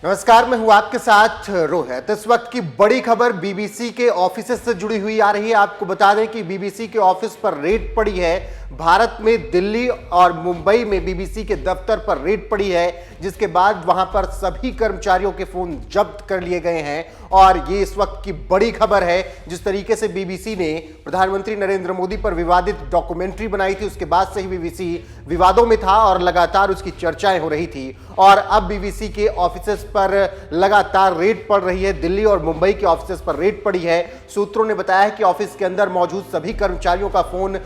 नमस्कार, मैं हूं आपके साथ रोहित। इस वक्त की बड़ी खबर बीबीसी के ऑफिस से जुड़ी हुई आ रही है। आपको बता दें कि बीबीसी के ऑफिस पर रेड पड़ी है। भारत में दिल्ली और मुंबई में बीबीसी के दफ्तर पर रेड पड़ी है, जिसके बाद वहां पर सभी कर्मचारियों के फोन जब्त कर लिए गए हैं। और ये इस वक्त की बड़ी खबर है। जिस तरीके से बीबीसी ने प्रधानमंत्री नरेंद्र मोदी पर विवादित डॉक्यूमेंट्री बनाई थी, उसके बाद से ही बीबीसी विवादों में था और लगातार उसकी चर्चाएं हो रही थी। और अब बीबीसी के ऑफिसेस पर लगातार रेड पड़ रही है। दिल्ली और मुंबई के ऑफिसेस पर रेड पड़ी है। सूत्रों ने बताया है कि ऑफिस के अंदर मौजूद सभी कर्मचारियों का फोन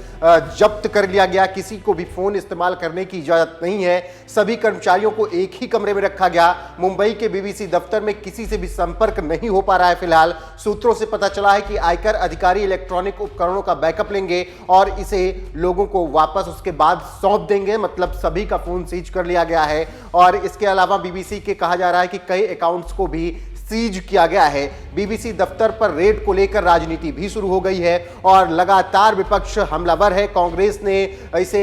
जब्त कर लिया गया। किसी को भी फोन इस्तेमाल करने की इजाजत नहीं है। सभी कर्मचारियों को एक ही कमरे में रखा गया। मुंबई के बीबीसी दफ्तर में किसी से भी संपर्क नहीं हो पा रहा है। फिलहाल सूत्रों से पता चला है कि आयकर अधिकारी इलेक्ट्रॉनिक उपकरणों का बैकअप लेंगे और इसे लोगों को वापस उसके बाद सौंप देंगे। मतलब सभी का फोन सीज कर लिया गया है। और इसके अलावा बीबीसी के कहा जा रहा है कि कई अकाउंट्स को भी सीज किया गया है। बीबीसी दफ्तर पर रेड को लेकर राजनीति भी शुरू हो गई है और लगातार विपक्ष हमलावर है। कांग्रेस ने इसे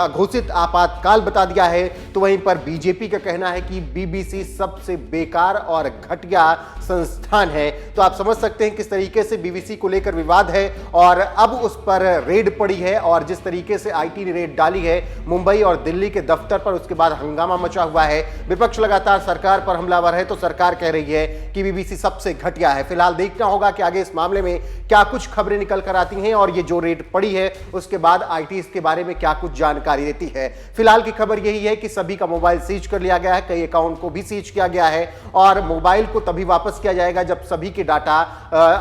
घोषित आपातकाल बता दिया है, तो वहीं पर बीजेपी का कहना है कि बीबीसी सबसे बेकार और घटिया संस्थान है। तो आप समझ सकते हैं किस तरीके से बीबीसी को लेकर विवाद है और अब उस पर रेड पड़ी है। और जिस तरीके से आईटी ने रेड डाली है मुंबई और दिल्ली के दफ्तर पर, उसके बाद हंगामा मचा हुआ है। विपक्ष लगातार सरकार पर हमलावर है, तो सरकार कह रही है कि बीबीसी सबसे घटिया है। फिलहाल देखना होगा कि आगे इस मामले में क्या कुछ खबरें निकल कर आती हैं और ये जो रेड पड़ी है उसके बाद आईटी इसके बारे में क्या कुछ जानकारी देती है। फिलहाल की खबर यही है कि सभी का मोबाइल सीज कर लिया गया है। कई अकाउंट को भी सीज किया गया है और मोबाइल को तभी वापस किया जाएगा जब सभी के डाटा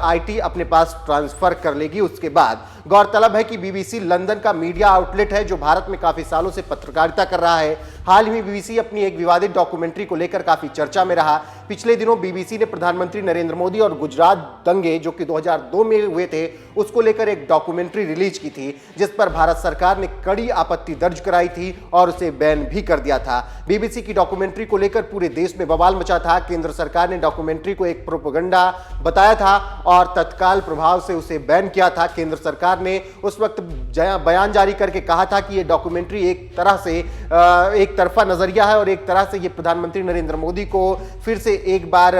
आईटी अपने पास ट्रांसफर कर लेगी। उसके बाद गौरतलब है कि बीबीसी लंदन का मीडिया आउटलेट है जो भारत में काफी सालों से पत्रकारिता कर रहा है। हाल ही में बीबीसी अपनी एक विवादित डॉक्यूमेंट्री को लेकर काफी चर्चा में रहा। पिछले दिनों बीबीसी ने प्रधानमंत्री नरेंद्र मोदी और गुजरात दंगे जो कि 2002 में हुए थे, उसको लेकर एक डॉक्यूमेंट्री रिलीज की थी, जिस पर भारत सरकार ने कड़ी आपत्ति दर्ज कराई थी और उसे बैन भी कर दिया था। बीबीसी की डॉक्यूमेंट्री को लेकर पूरे देश में बवाल मचा था। केंद्र सरकार ने डॉक्यूमेंट्री को एक प्रोपेगेंडा बताया था और तत्काल प्रभाव से उसे बैन किया था। केंद्र सरकार ने उस वक्त बयान जारी करके कहा था कि यह डॉक्यूमेंट्री एक तरह से एक तरफा नजरिया है और एक तरह से यह प्रधानमंत्री नरेंद्र मोदी को फिर से एक बार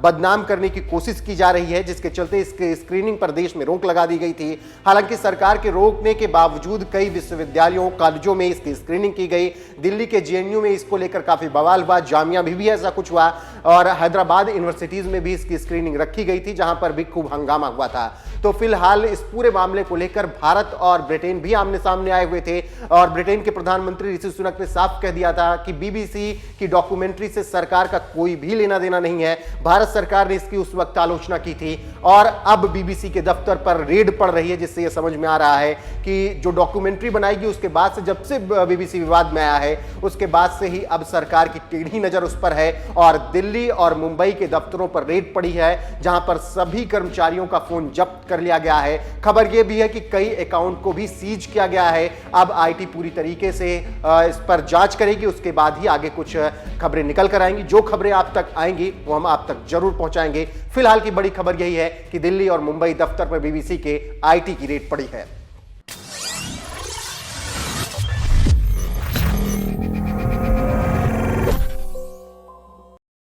बदनाम करने की कोशिश की जा रही है, जिसके चलते इसके स्क्रीनिंग पर देश में रोक लगा दी गई थी। हालांकि सरकार के रोकने के बावजूद कई विश्वविद्यालयों कॉलेजों में इसकी स्क्रीनिंग की गई। दिल्ली के जेएनयू में इसको लेकर काफी बवाल हुआ, जामिया में भी ऐसा कुछ हुआ और हैदराबाद यूनिवर्सिटीज में भी इसकी स्क्रीनिंग रखी गई थी, जहां पर भी खूब हंगामा हुआ था। तो फिलहाल इस पूरे मामले को लेकर भारत और ब्रिटेन भी आमने सामने आए हुए थे और ब्रिटेन के प्रधानमंत्री ऋषि सुनक ने साफ कह दिया था कि बीबीसी की डॉक्यूमेंट्री से सरकार का कोई भी लेना देना नहीं है। भारत सरकार ने इसकी उस वक्त आलोचना की थी और अब बीबीसी के दफ्तर पर रेड पड़ रही है, जिससे यह समझ में आ रहा है कि जो डॉक्यूमेंट्री बनाएगी उसके बाद से, जब से बीबीसी विवाद में आया है उसके बाद से ही अब सरकार की टेढ़ी नजर उस पर है और दिल्ली और मुंबई के दफ्तरों पर रेड पड़ी है, जहां पर सभी कर्मचारियों का फोन जब्त कर लिया गया है। खबर यह भी है कि कई अकाउंट को भी सीज किया गया है। अब आईटी पूरी तरीके से इस पर जांच करेगी, उसके बाद ही आगे कुछ खबरें निकल कर आएंगी। जो खबरें आप तक आएंगी वो हम आप तक जरूर पहुंचाएंगे। फिलहाल की बड़ी खबर यही है कि दिल्ली और मुंबई दफ्तर पर बीबीसी के आईटी की रेड पड़ी है।